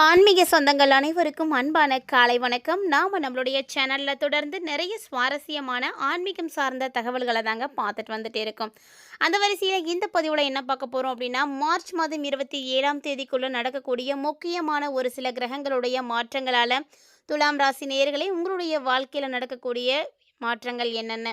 ஆன்மீக சொந்தங்கள் அனைவருக்கும் அன்பான காலை வணக்கம். நம்மளுடைய சேனலில் தொடர்ந்து நிறைய சுவாரஸ்யமான ஆன்மீகம் சார்ந்த தகவல்களை தாங்க பார்த்துட்டு வந்துட்டு இருக்கோம். அந்த வரிசையில் இந்த பதிவில் என்ன பார்க்க போகிறோம் அப்படின்னா, மார்ச் மாதம் 27ஆம் தேதிக்குள்ளே நடக்கக்கூடிய முக்கியமான ஒரு சில கிரகங்களுடைய மாற்றங்களால் துலாம் ராசி நேயர்களே உங்களுடைய வாழ்க்கையில் நடக்கக்கூடிய மாற்றங்கள் என்னென்ன,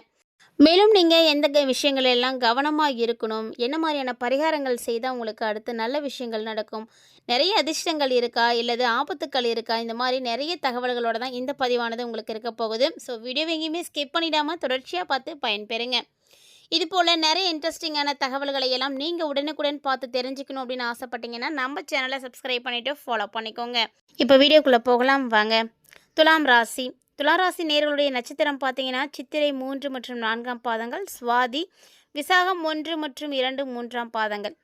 மேலும் நீங்கள் எந்த விஷயங்கள் எல்லாம் கவனமாக இருக்கணும், என்ன மாதிரியான பரிகாரங்கள் செய்தால் உங்களுக்கு அடுத்து நல்ல விஷயங்கள் நடக்கும், நிறைய அதிர்ஷ்டங்கள் இருக்கா இல்லது ஆபத்துக்கள் இருக்கா, இந்த மாதிரி நிறைய தகவல்களோடு தான் இந்த பதிவானது உங்களுக்கு இருக்க போகுது. ஸோ வீடியோ எங்கேயுமே ஸ்கிப் பண்ணிடாமல் தொடர்ச்சியாக பார்த்து பயன்பெறுங்க. இது போல் நிறைய இன்ட்ரெஸ்டிங்கான தகவல்களை எல்லாம் நீங்கள் உடனுக்குடன் பார்த்து தெரிஞ்சுக்கணும் அப்படின்னு ஆசைப்பட்டீங்கன்னா நம்ம சேனலை சப்ஸ்கிரைப் பண்ணிவிட்டு ஃபாலோ பண்ணிக்கோங்க. இப்போ வீடியோக்குள்ளே போகலாம் வாங்க. துலாம் ராசி துளாராசி நேர்களுடைய நட்சத்திரம் பார்த்தீங்கன்னா சித்திரை 3 மற்றும் 4ஆம் பாதங்கள், சுவாதி, விசாகம் 1 மற்றும் 2 3ஆம் பாதங்கள்.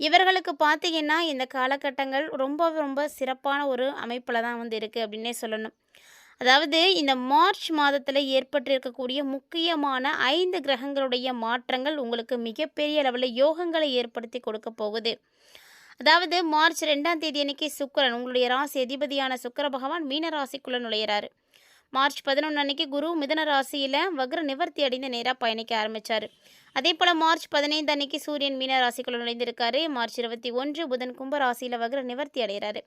இவர்களுக்கு பார்த்தீங்கன்னா இந்த காலகட்டங்கள் ரொம்ப ரொம்ப சிறப்பான ஒரு அமைப்பில் தான் வந்து இருக்குது அப்படின்னே சொல்லணும். அதாவது இந்த மார்ச் மாதத்தில் ஏற்பட்டிருக்கக்கூடிய முக்கியமான 5 கிரகங்களுடைய மாற்றங்கள் உங்களுக்கு மிகப்பெரிய அளவில் யோகங்களை ஏற்படுத்தி கொடுக்க போகுது. அதாவது மார்ச் 2ஆம் தேதி அன்னைக்கு சுக்கிரன், உங்களுடைய ராசி அதிபதியான சுக்கிர பகவான் மீன ராசிக்குள்ளே நுழையிறாரு. மார்ச் 11 அன்னைக்கு குரு மிதன ராசியில் வக்ர நிவர்த்தி அடைந்து நேராக பயணிக்க ஆரம்பித்தார். அதே போல் மார்ச் 15 அன்னைக்கு சூரியன் மீன ராசிக்குள்ள நுழைந்திருக்காரு. மார்ச் 21 புதன் கும்ப ராசியில் வக்ர நிவர்த்தி அடைகிறாரு.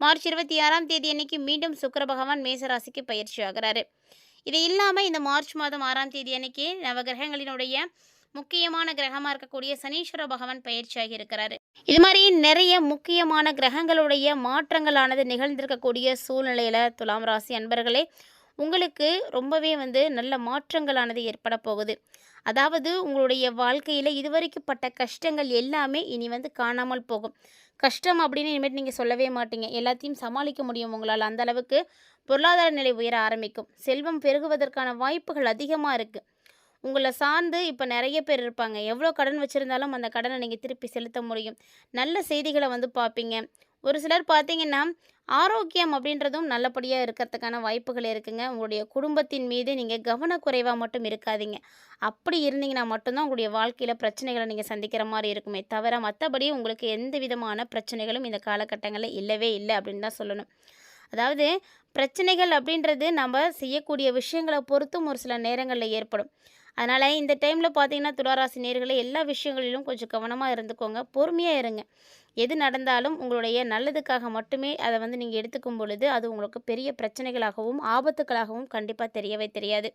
மார்ச் 26ஆம் தேதி அன்னைக்கு மீண்டும் சுக்கிர பகவான் மேச ராசிக்கு பயிற்சி ஆகிறாரு. இது இல்லாமல் இந்த மார்ச் மாதம் 6ஆம் தேதி அன்னைக்கு நவகிரகங்களினுடைய முக்கியமான கிரகமாக இருக்கக்கூடிய சனீஸ்வர பகவான் பயிற்சியாகி இருக்கிறாரு. இது மாதிரி நிறைய முக்கியமான கிரகங்களுடைய மாற்றங்களானது நிகழ்ந்திருக்கக்கூடிய சூழ்நிலையில் துலாம் ராசி அன்பர்களே உங்களுக்கு ரொம்பவே நல்ல மாற்றங்களானது ஏற்பட போகுது. அதாவது உங்களுடைய வாழ்க்கையில் இதுவரைக்கும் பட்ட கஷ்டங்கள் எல்லாமே இனி காணாமல் போகும். கஷ்டம் அப்படின்னு இனிமேல் நீங்கள் சொல்லவே மாட்டீங்க. எல்லாத்தையும் சமாளிக்க முடியும் உங்களால். அந்த அளவுக்கு பொருளாதார நிலை உயர ஆரம்பிக்கும். செல்வம் பெருகுவதற்கான வாய்ப்புகள் அதிகமாக இருக்குது. உங்களை சார்ந்து இப்போ நிறைய பேர் இருப்பாங்க. எவ்வளோ கடன் வச்சுருந்தாலும் அந்த கடனை நீங்கள் திருப்பி செலுத்த முடியும். நல்ல செய்திகளை பார்ப்பீங்க. ஒரு சிலர் பார்த்தீங்கன்னா ஆரோக்கியம் அப்படின்றதும் நல்லபடியாக இருக்கிறதுக்கான வாய்ப்புகள் இருக்குங்க. உங்களுடைய குடும்பத்தின் மீது நீங்கள் கவனக்குறைவாக மட்டும் இருக்காதீங்க. அப்படி இருந்தீங்கன்னா மட்டும்தான் உங்களுடைய வாழ்க்கையில் பிரச்சனைகளை நீங்கள் சந்திக்கிற மாதிரி இருக்குமே தவிர மற்றபடி உங்களுக்கு எந்த விதமான பிரச்சனைகளும் இந்த காலகட்டங்களில் இல்லவே இல்லை அப்படின்னு தான் சொல்லணும். அதாவது பிரச்சனைகள் அப்படின்றது நம்ம செய்யக்கூடிய விஷயங்களை பொறுத்தும் ஒரு சில நேரங்களில் ஏற்படும். அதனால் இந்த டைமில் பார்த்தீங்கன்னா துளாராசி நேயர்களே எல்லா விஷயங்களிலும் கொஞ்சம் கவனமாக இருந்துக்கோங்க, பொறுமையாக இருங்க. எது நடந்தாலும் உங்களுடைய நல்லதுக்காக மட்டுமே அதை நீங்கள் எடுத்துக்கும் பொழுது அது உங்களுக்கு பெரிய பிரச்சனைகளாகவும் ஆபத்துக்களாகவும் கண்டிப்பாக தெரியவே தெரியாது.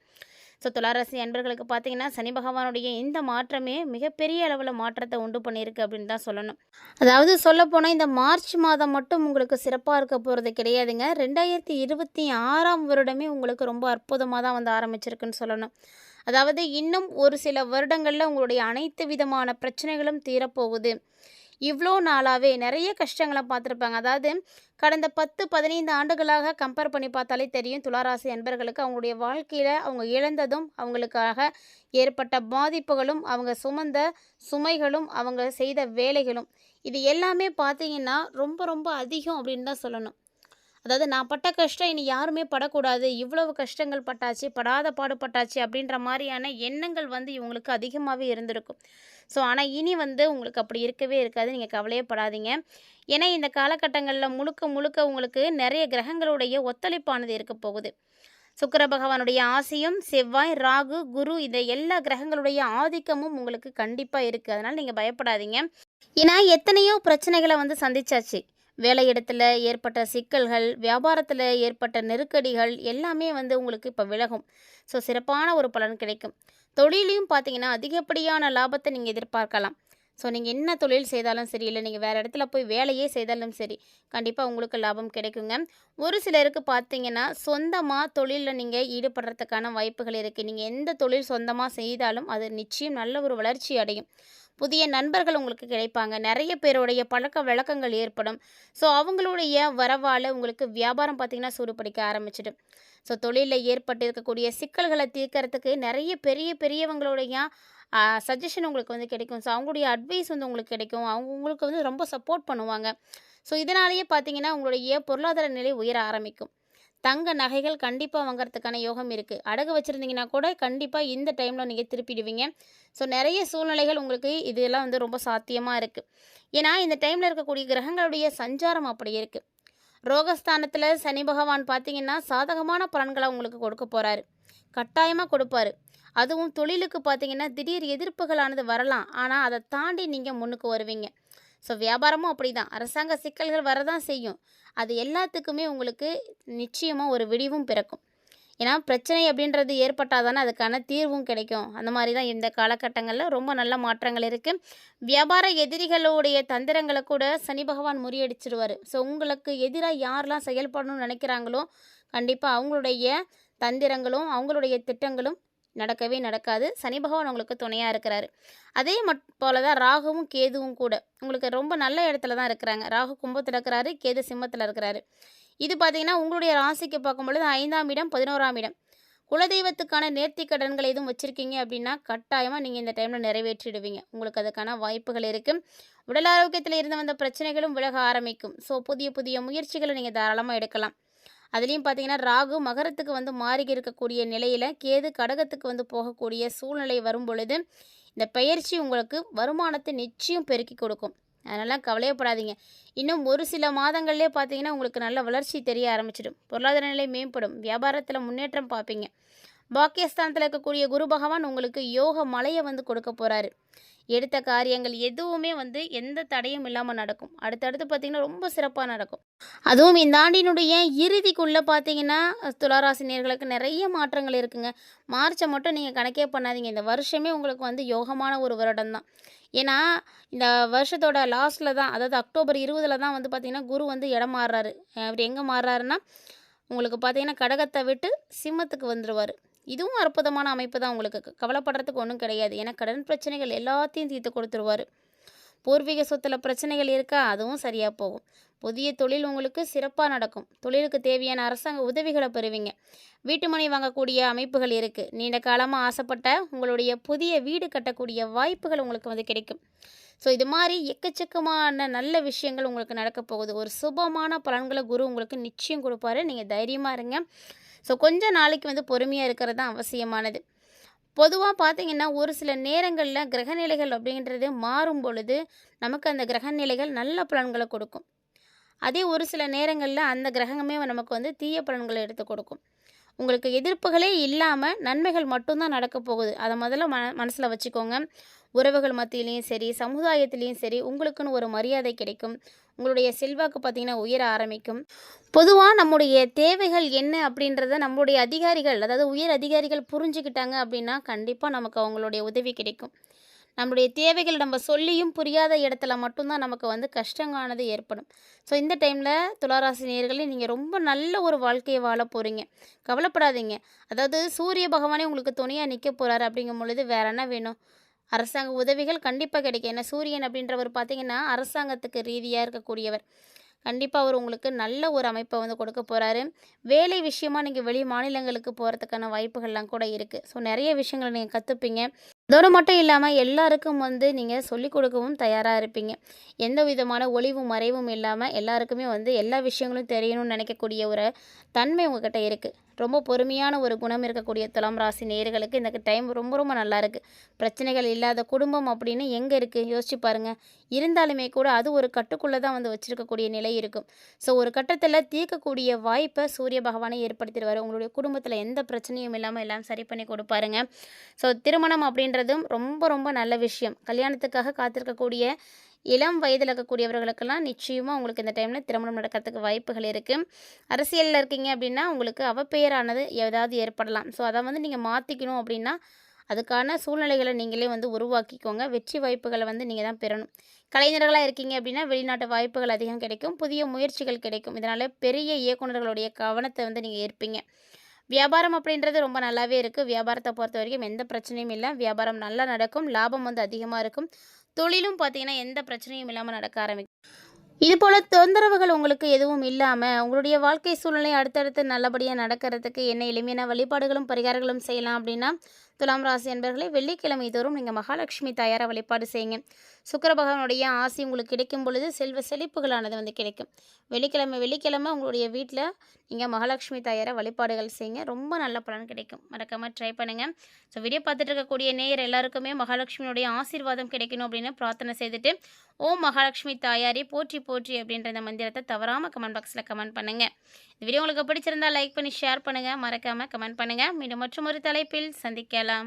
ஸோ துளாராசி அன்பர்களுக்கு பார்த்தீங்கன்னா சனி பகவானுடைய இந்த மாற்றமே மிகப்பெரிய அளவில் மாற்றத்தை உண்டு பண்ணியிருக்கு அப்படின்னு தான் சொல்லணும். அதாவது சொல்லப்போனால் இந்த மார்ச் மாதம் மட்டும் உங்களுக்கு சிறப்பாக இருக்க போகிறது கிடையாதுங்க. 2026ஆம் வருடமே உங்களுக்கு ரொம்ப அற்புதமாக தான் ஆரம்பிச்சிருக்குன்னு சொல்லணும். அதாவது இன்னும் ஒரு சில வருடங்களில் உங்களுடைய அனைத்து விதமான பிரச்சனைகளும் தீரப்போகுது. இவ்வளோ நாளாகவே நிறைய கஷ்டங்களை பார்த்துருப்பாங்க. அதாவது கடந்த 10-15 ஆண்டுகளாக கம்பேர் பண்ணி பார்த்தாலே தெரியும் துளாராசி அன்பர்களுக்கு அவங்களுடைய வாழ்க்கையில் அவங்க இழந்ததும், அவங்களுக்காக ஏற்பட்ட பாதிப்புகளும், அவங்க சுமந்த சுமைகளும், அவங்க செய்த வேலைகளும், இது எல்லாமே பார்த்தீங்கன்னா ரொம்ப ரொம்ப அதிகம் அப்படின்னு தான் சொல்லணும். அதாவது நான் பட்ட கஷ்டம் இனி யாருமே படக்கூடாது, இவ்வளவு கஷ்டங்கள் பட்டாச்சு, படாத பாடுபட்டாச்சு அப்படின்ற மாதிரியான எண்ணங்கள் இவங்களுக்கு அதிகமாகவே இருந்திருக்கும். ஸோ ஆனால் இனி உங்களுக்கு அப்படி இருக்கவே இருக்காது. நீங்கள் கவலையே படாதீங்க. ஏன்னா இந்த காலகட்டங்களில் முழுக்க முழுக்க உங்களுக்கு நிறைய கிரகங்களுடைய ஒத்துழைப்பானது இருக்க போகுது. சுக்கிர பகவானுடைய ஆசையும், செவ்வாய், ராகு, குரு, இந்த எல்லா கிரகங்களுடைய ஆதிக்கமும் உங்களுக்கு கண்டிப்பாக இருக்குது. அதனால் நீங்கள் பயப்படாதீங்க. ஏன்னா எத்தனையோ பிரச்சனைகளை சந்திச்சாச்சு. வேலையிடத்தில் ஏற்பட்ட சிக்கல்கள், வியாபாரத்தில் ஏற்பட்ட நெருக்கடிகள் எல்லாமே உங்களுக்கு இப்போ விலகும். ஸோ சிறப்பான ஒரு பலன் கிடைக்கும். தொழிலையும் பார்த்தீங்கன்னா அதிகப்படியான லாபத்தை நீங்கள் எதிர்பார்க்கலாம். ஸோ நீங்கள் என்ன தொழில் செய்தாலும் சரி, இல்லை நீங்கள் வேறு இடத்துல போய் வேலையே செய்தாலும் சரி, கண்டிப்பாக உங்களுக்கு லாபம் கிடைக்குங்க. ஒரு சிலருக்கு பார்த்தீங்கன்னா சொந்தமாக தொழிலில் நீங்கள் ஈடுபடுறதுக்கான வாய்ப்புகள் இருக்குது. நீங்கள் எந்த தொழில் சொந்தமாக செய்தாலும் அது நிச்சயம் நல்ல ஒரு வளர்ச்சி அடையும். புதிய நண்பர்கள் உங்களுக்கு கிடைப்பாங்க. நிறைய பேருடைய பழக்க வழக்கங்கள் ஏற்படும். ஸோ அவங்களுடைய வரவால் உங்களுக்கு வியாபாரம் பார்த்திங்கன்னா சூடுபிடிக்க ஆரம்பிச்சிடும். ஸோ தொழிலில் ஏற்பட்டு இருக்கக்கூடிய சிக்கல்களை தீர்க்கறதுக்கு நிறைய பெரியவங்களுடைய சஜஷன் உங்களுக்கு கிடைக்கும். ஸோ அவங்களுடைய அட்வைஸ் உங்களுக்கு கிடைக்கும். அவங்க உங்களுக்கு ரொம்ப சப்போர்ட் பண்ணுவாங்க. ஸோ இதனாலேயே பார்த்தீங்கன்னா உங்களுடைய பொருளாதார நிலை உயர ஆரம்பிக்கும். தங்க நகைகள் கண்டிப்பாக வாங்குறதுக்கான யோகம் இருக்குது. அடகு வச்சுருந்தீங்கன்னா கூட கண்டிப்பாக இந்த டைமில் நீங்கள் திருப்பிடுவீங்க. ஸோ நிறைய சூழ்நிலைகள் உங்களுக்கு இதெல்லாம் ரொம்ப சாத்தியமாக இருக்குது. ஏன்னா இந்த டைமில் இருக்கக்கூடிய கிரகங்களுடைய சஞ்சாரம் அப்படி இருக்குது. ரோகஸ்தானத்தில் சனி பகவான் பார்த்தீங்கன்னா சாதகமான பலன்களை உங்களுக்கு கொடுக்க போகிறாரு, கட்டாயமாக கொடுப்பாரு. அதுவும் தொழிலுக்கு பார்த்தீங்கன்னா திடீர் எதிர்ப்புகளானது வரலாம், ஆனால் அதை தாண்டி நீங்கள் முன்னுக்கு வருவீங்க. ஸோ வியாபாரமும் அப்படி தான், அரசாங்க சிக்கல்கள் வரதான் செய்யும். அது எல்லாத்துக்குமே உங்களுக்கு நிச்சயமாக ஒரு விடிவும் பிறக்கும். ஏன்னா பிரச்சனை அப்படின்றது ஏற்பட்டால் தானே அதுக்கான தீர்வும் கிடைக்கும். அந்த மாதிரி தான் இந்த காலகட்டங்களில் ரொம்ப நல்ல மாற்றங்கள் இருக்குது. வியாபார எதிரிகளுடைய தந்திரங்களை கூட சனி பகவான் முறியடிச்சிடுவார். ஸோ உங்களுக்கு எதிராக யாரெல்லாம் செயல்படணும்னு நினைக்கிறாங்களோ கண்டிப்பாக அவங்களுடைய தந்திரங்களும் அவங்களுடைய திட்டங்களும் நடக்கவே நடக்காது. சனி பகவான் உங்களுக்கு துணையாக இருக்கிறாரு. அதே போல தான் ராகுவும் கேதுவும் கூட உங்களுக்கு ரொம்ப நல்ல இடத்துல தான் இருக்கிறாங்க. ராகு கும்பத்தில் இருக்கிறாரு, கேது சிம்மத்தில் இருக்கிறாரு. இது பார்த்தீங்கன்னா உங்களுடைய ராசிக்கு பார்க்கும்பொழுது 5ஆம் இடம், 11ஆம் இடம். குலதெய்வத்துக்கான நேர்த்தி கடன்கள் எதுவும் வச்சுருக்கீங்க அப்படின்னா கட்டாயமாக நீங்கள் இந்த டைமில் நிறைவேற்றிடுவீங்க. உங்களுக்கு அதுக்கான வாய்ப்புகள் இருக்குது. உடல் ஆரோக்கியத்தில் இருந்து வந்த பிரச்சனைகளும் விலக ஆரம்பிக்கும். ஸோ புதிய புதிய முயற்சிகளை நீங்கள் தாராளமாக எடுக்கலாம். அதுலேயும் பார்த்தீங்கன்னா ராகு மகரத்துக்கு வந்து மாறி இருக்கக்கூடிய நிலையில் கேது கடகத்துக்கு வந்து போகக்கூடிய சூழ்நிலை வரும் பொழுது இந்த பயிற்சி உங்களுக்கு வருமானத்தை நிச்சயம் பெருக்கி கொடுக்கும். அதனால் கவலையப்படாதீங்க. இன்னும் ஒரு சில மாதங்கள்லேயே பார்த்தீங்கன்னா உங்களுக்கு நல்ல வளர்ச்சி தெரிய ஆரம்பிச்சிடும். பொருளாதார நிலை மேம்படும். வியாபாரத்தில் முன்னேற்றம் பார்ப்பீங்க. பாக்கியஸ்தானத்தில் இருக்கக்கூடிய குரு பகவான் உங்களுக்கு யோக மலையை வந்து கொடுக்க போகிறாரு. எடுத்த காரியங்கள் எதுவுமே வந்து எந்த தடையும் இல்லாமல் நடக்கும். அடுத்தடுத்து பார்த்திங்கன்னா ரொம்ப சிறப்பாக நடக்கும். அதுவும் இந்த ஆண்டினுடைய இறுதிக்குள்ளே பார்த்தீங்கன்னா துளாராசி நேயர்களுக்கு நிறைய மாற்றங்கள் இருக்குங்க. மார்ச்சை மட்டும் நீங்கள் கணக்கே பண்ணாதீங்க. இந்த வருஷமே உங்களுக்கு வந்து யோகமான ஒரு வருடம் தான். ஏன்னா இந்த வருஷத்தோட லாஸ்ட்டில் தான், அதாவது அக்டோபர் 20 தான் வந்து பார்த்திங்கன்னா குரு வந்து இடம் மாறுறாரு. அவர் எங்கே மாறுறாருன்னா உங்களுக்கு பார்த்தீங்கன்னா கடகத்தை விட்டு சிம்மத்துக்கு வந்துடுவார். இதுவும் அற்புதமான அமைப்பு தான். உங்களுக்கு கவலைப்படுறதுக்கு ஒன்றும் கிடையாது. ஏன்னா கடன் பிரச்சனைகள் எல்லாத்தையும் தீர்த்து கொடுத்துருவார். பூர்வீக சொத்தில் பிரச்சனைகள் இருக்கா, அதுவும் சரியாக போகும். புதிய தொழில் உங்களுக்கு சிறப்பாக நடக்கும். தொழிலுக்கு தேவையான அரசாங்க உதவிகளை பெறுவீங்க. வீட்டு மனை வாங்கக்கூடிய அமைப்புகள் இருக்குது. நீண்ட காலமாக ஆசைப்பட்ட உங்களுடைய புதிய வீடு கட்டக்கூடிய வாய்ப்புகள் உங்களுக்கு வந்து கிடைக்கும். ஸோ இது மாதிரி எக்கச்சக்கமான நல்ல விஷயங்கள் உங்களுக்கு நடக்க போகுது. ஒரு சுபமான பலன்களை குரு உங்களுக்கு நிச்சயம் கொடுப்பாரு. நீங்கள் தைரியமாக இருங்க. ஸோ கொஞ்சம் நாளைக்கு வந்து பொறுமையாக இருக்கிறது தான் அவசியமானது. பொதுவாக பார்த்தீங்கன்னா ஒரு சில நேரங்களில் கிரகநிலைகள் அப்படின்றது மாறும் பொழுது நமக்கு அந்த கிரகநிலைகள் நல்ல பலன்களை கொடுக்கும். அதே ஒரு சில நேரங்களில் அந்த கிரகமே நமக்கு வந்து தீய பலன்களை எடுத்து கொடுக்கும். உங்களுக்கு எதிர்ப்புகளே இல்லாமல் நன்மைகள் மட்டும்தான் நடக்க போகுது. அதை முதல்ல மனசில் வச்சுக்கோங்க. உறவுகள் மத்தியிலையும் சரி, சமுதாயத்திலையும் சரி உங்களுக்குன்னு ஒரு மரியாதை கிடைக்கும். உங்களுடைய செல்வாக்கு பார்த்திங்கன்னா உயர ஆரம்பிக்கும். பொதுவாக நம்முடைய தேவைகள் என்ன அப்படின்றத நம்மளுடைய அதிகாரிகள், அதாவது உயர் அதிகாரிகள் புரிஞ்சுக்கிட்டாங்க அப்படின்னா கண்டிப்பாக நமக்கு அவங்களுடைய உதவி கிடைக்கும். நம்மளுடைய தேவைகள் நம்ம சொல்லியும் புரியாத இடத்துல மட்டும்தான் நமக்கு வந்து கஷ்டங்கானது ஏற்படும். ஸோ இந்த டைமில் துளாராசி நேயர்களே நீங்கள் ரொம்ப நல்ல ஒரு வாழ்க்கையை வாழ போகிறீங்க. கவலைப்படாதீங்க. அதாவது சூரிய பகவானே உங்களுக்கு துணையாக நிற்க போகிறாரு. அப்படிங்கும் பொழுது வேறு என்ன வேணும்? அரசாங்க உதவிகள் கண்டிப்பாக கிடைக்கும். ஏன்னா சூரியன் அப்படின்றவர் பார்த்திங்கன்னா அரசாங்கத்துக்கு ரீதியாக இருக்கக்கூடியவர். கண்டிப்பாக அவர் உங்களுக்கு நல்ல ஒரு அமைப்பை வந்து கொடுக்க போகிறாரு. வேலை விஷயமாக நீங்கள் வெளி மாநிலங்களுக்கு போகிறதுக்கான வாய்ப்புகள்லாம் கூட இருக்குது. ஸோ நிறைய விஷயங்களை நீங்கள் கற்றுப்பீங்க. அதோடு மட்டும் இல்லாமல் எல்லாருக்கும் வந்து நீங்கள் சொல்லிக் கொடுக்கவும் தயாராக இருப்பீங்க. எந்த விதமான ஒளிவும் மறைவும் இல்லாமல் எல்லாருக்குமே வந்து எல்லா விஷயங்களும் தெரியணும்னு நினைக்கக்கூடிய ஒரு தன்மை உங்கள்கிட்ட இருக்குது. ரொம்ப பொறுமையான ஒரு குணம் இருக்கக்கூடிய துலாம் ராசி நேயர்களுக்கு இந்த டைம் ரொம்ப ரொம்ப நல்லா இருக்குது. பிரச்சனைகள் இல்லாத குடும்பம் அப்படின்னு எங்கே இருக்குது யோசிச்சு பாருங்கள். இருந்தாலுமே கூட அது ஒரு கட்டுக்குள்ளே தான் வந்து வச்சுருக்கக்கூடிய நிலை இருக்கும். ஸோ ஒரு கட்டத்தில் தீர்க்கக்கூடிய வாய்ப்பை சூரிய பகவானை ஏற்படுத்திடுவார். உங்களுடைய குடும்பத்தில் எந்த பிரச்சனையும் இல்லாமல் எல்லாம் சரி பண்ணி கொடுப்பாருங்க. ஸோ திருமணம் அப்படின்றதும் ரொம்ப ரொம்ப நல்ல விஷயம். கல்யாணத்துக்காக காத்திருக்கக்கூடிய இளம் வயதில் இருக்கக்கூடியவர்களுக்கெல்லாம் நிச்சயமாக உங்களுக்கு இந்த டைமில் திருமணம் நடக்கிறதுக்கு வாய்ப்புகள் இருக்குது. அரசியலில் இருக்கீங்க அப்படின்னா உங்களுக்கு அவப்பெயரானது ஏதாவது ஏற்படலாம். ஸோ அதை வந்து நீங்கள் மாற்றிக்கணும் அப்படின்னா அதுக்கான சூழ்நிலைகளை நீங்களே வந்து உருவாக்கிக்கோங்க. வெற்றி வாய்ப்புகளை வந்து நீங்கள் தான் பெறணும். கலைஞர்களாக இருக்கீங்க அப்படின்னா வெளிநாட்டு வாய்ப்புகள் அதிகம் கிடைக்கும். புதிய முயற்சிகள் கிடைக்கும். இதனால் பெரிய இயக்குநர்களுடைய கவனத்தை வந்து நீங்கள் ஏற்பீங்க. வியாபாரம் அப்படின்றது ரொம்ப நல்லாவே இருக்குது. வியாபாரத்தை பொறுத்த வரைக்கும் எந்த பிரச்சனையும் இல்லை. வியாபாரம் நல்லா நடக்கும். லாபம் வந்து அதிகமாக இருக்கும். தொழிலும் பார்த்திங்கன்னா எந்த பிரச்சனையும் இல்லாமல் நடக்க ஆரம்பிக்கும். இதுபோல் தொந்தரவுகள் உங்களுக்கு எதுவும் இல்லாமல் உங்களுடைய வாழ்க்கை சூழ்நிலை அடுத்தடுத்து நல்லபடியாக நடக்கிறதுக்கு என்ன எளிமையான வழிபாடுகளும் பரிகாரங்களும் செய்யலாம் அப்படின்னா துலாம் ராசி அன்பர்களே, வெள்ளிக்கிழமை தோறும் நீங்கள் மகாலட்சுமி தாயாரை வழிபாடு செய்யுங்க. சுக்கிர பகவானுடைய ஆசி உங்களுக்கு கிடைக்கும் பொழுது செல்வ செழிப்புகளானது கிடைக்கும். வெள்ளிக்கிழமை உங்களுடைய வீட்டில் நீங்கள் மகாலட்சுமி தாயாரை வழிபாடுகள் செய்யுங்க. ரொம்ப நல்ல பலன் கிடைக்கும். மறக்காமல் ட்ரை பண்ணுங்கள். ஸோ வீடியோ பார்த்துட்டு இருக்கக்கூடிய நேயர் எல்லாருக்குமே மகாலட்சுமியுடைய ஆசீர்வாதம் கிடைக்கணும் அப்படின்னு பிரார்த்தனை செய்துட்டு, ஓம் மகாலட்சுமி தாயாரே போற்றி போற்றி அப்படின்ற இந்த மந்திரத்தை தவறாமல் கமெண்ட் பாக்ஸில் கமெண்ட் பண்ணுங்கள். இந்த வீடியோ உங்களுக்கு பிடிச்சிருந்தால் லைக் பண்ணி ஷேர் பண்ணுங்கள். மறக்காமல் கமெண்ட் பண்ணுங்கள். மீண்டும் மற்றொரு தலைப்பில் சந்திக்கலாம்.